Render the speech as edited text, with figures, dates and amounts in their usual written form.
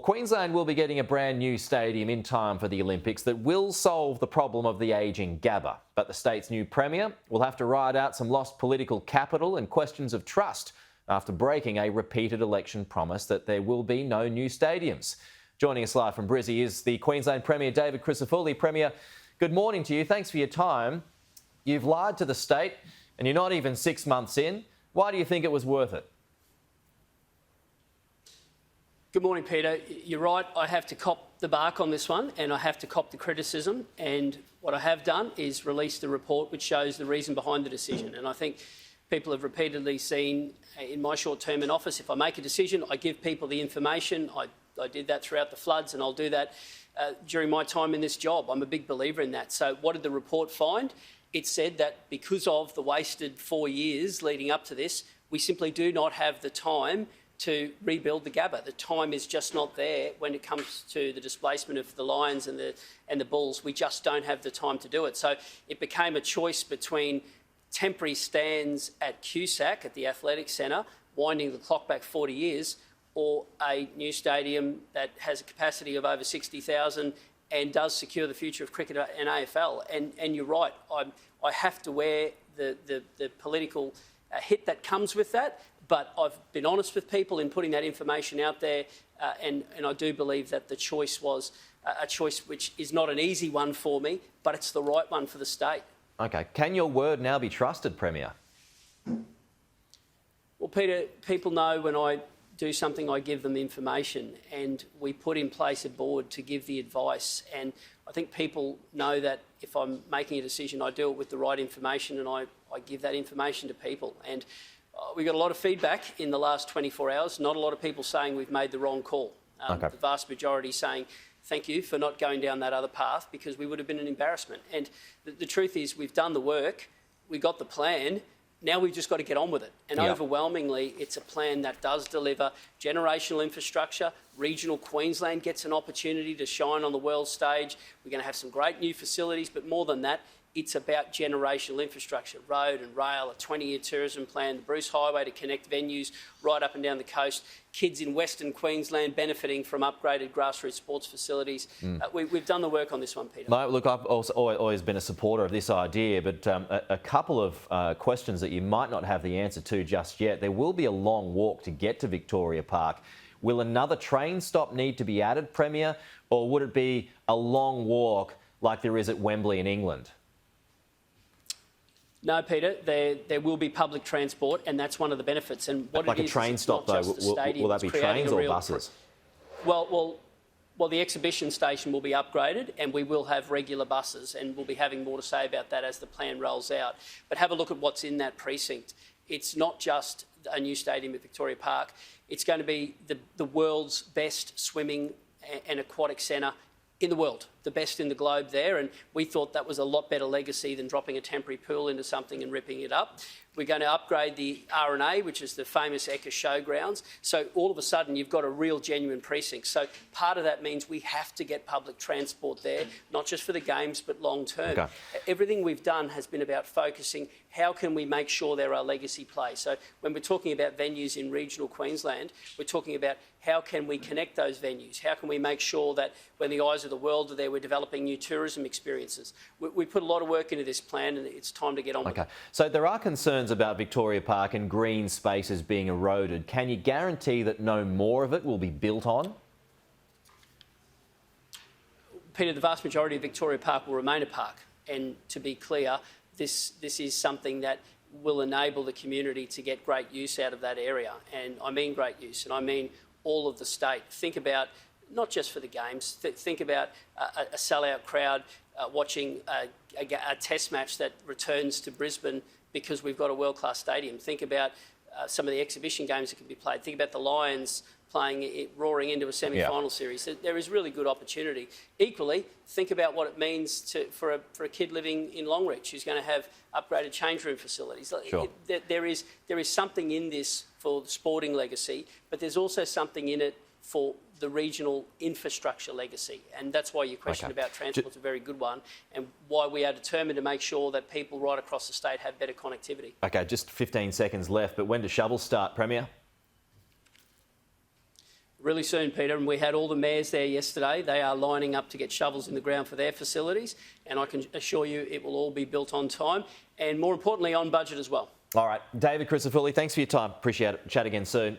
Queensland will be getting a brand new stadium in time for the Olympics that will solve the problem of the ageing Gabba. But the state's new Premier will have to ride out some lost political capital and questions of trust after breaking a repeated election promise that there will be no new stadiums. Joining us live from Brizzy is the Queensland Premier David Crisafulli. Premier, good morning to you. Thanks for your time. You've lied to the state and you're not even 6 months in. Why do you think it was worth it? Good morning, Peter. You're right, I have to cop the bark on this one and I have to cop the criticism, and what I have done is released a report which shows the reason behind the decision. And I think people have repeatedly seen in my short term in office, if I make a decision, I give people the information. I did that throughout the floods and I'll do that during my time in this job. I'm a big believer in that. So what did the report find? It said that because of the wasted 4 years leading up to this, we simply do not have the time to rebuild the Gabba. The time is just not there when it comes to the displacement of the Lions and the Bulls. We just don't have the time to do it. So it became a choice between temporary stands at QSAC, at the Athletic Centre, winding the clock back 40 years, or a new stadium that has a capacity of over 60,000 and does secure the future of cricket and AFL. And you're right, I have to wear the political hit that comes with that. But I've been honest with people in putting that information out there, and I do believe that the choice was a choice which is not an easy one for me, but it's the right one for the state. OK. Can your word now be trusted, Premier? Well, Peter, people know when I do something, I give them the information, and we put in place a board to give the advice. And I think people know that if I'm making a decision, I do it with the right information, and I give that information to people. And we got a lot of feedback in the last 24 hours. Not a lot of people saying we've made the wrong call. The vast majority saying thank you for not going down that other path, because we would have been an embarrassment. And the truth is, we've done the work, we got the plan, now we've just got to get on with it. And overwhelmingly, it's a plan that does deliver generational infrastructure. Regional Queensland gets an opportunity to shine on the world stage. We're going to have some great new facilities, but more than that, it's about generational infrastructure, road and rail, a 20-year tourism plan, the Bruce Highway to connect venues right up and down the coast, kids in Western Queensland benefiting from upgraded grassroots sports facilities. We've done the work on this one, Peter. No, look, I've also always been a supporter of this idea, but a couple of questions that you might not have the answer to just yet. There will be a long walk to get to Victoria Park. Will another train stop need to be added, Premier, or would it be a long walk like there is at Wembley in England? No, Peter, there will be public transport, and that's one of the benefits. And what like it a train is, stop, though, will that be trains or buses? Well, the exhibition station will be upgraded, and we will have regular buses, and we'll be having more to say about that as the plan rolls out. But have a look at what's in that precinct. It's not just a new stadium at Victoria Park. It's going to be the world's best swimming and aquatic centre in the world, the best in the globe there, and we thought that was a lot better legacy than dropping a temporary pool into something and ripping it up. We're going to upgrade the R&A, which is the famous Ekka Showgrounds. So all of a sudden, you've got a real genuine precinct. So part of that means we have to get public transport there, not just for the games, but long term. Okay. Everything we've done has been about focusing how can we make sure there are legacy plays. So when we're talking about venues in regional Queensland, we're talking about how can we connect those venues? How can we make sure that when the eyes of the world are there, we're developing new tourism experiences? We put a lot of work into this plan, and it's time to get on with it. So there are concerns about Victoria Park and green spaces being eroded. Can you guarantee that no more of it will be built on? Peter, the vast majority of Victoria Park will remain a park. And to be clear, this is something that will enable the community to get great use out of that area. And I mean great use, and I mean all of the state. Think about, not just for the games, think about a sellout crowd watching a test match that returns to Brisbane because we've got a world-class stadium. Think about some of the exhibition games that can be played. Think about the Lions roaring into a semi-final series. There is really good opportunity. Equally, think about what it means for a kid living in Longreach who's going to have upgraded change room facilities. Sure. There is something in this for the sporting legacy, but there's also something in it for the regional infrastructure legacy. And that's why your question about transport is a very good one, and why we are determined to make sure that people right across the state have better connectivity. OK, just 15 seconds left, but when do shovels start, Premier? Really soon, Peter, and we had all the mayors there yesterday. They are lining up to get shovels in the ground for their facilities, and I can assure you it will all be built on time and, more importantly, on budget as well. All right, David Crisafulli, thanks for your time. Appreciate it. Chat again soon.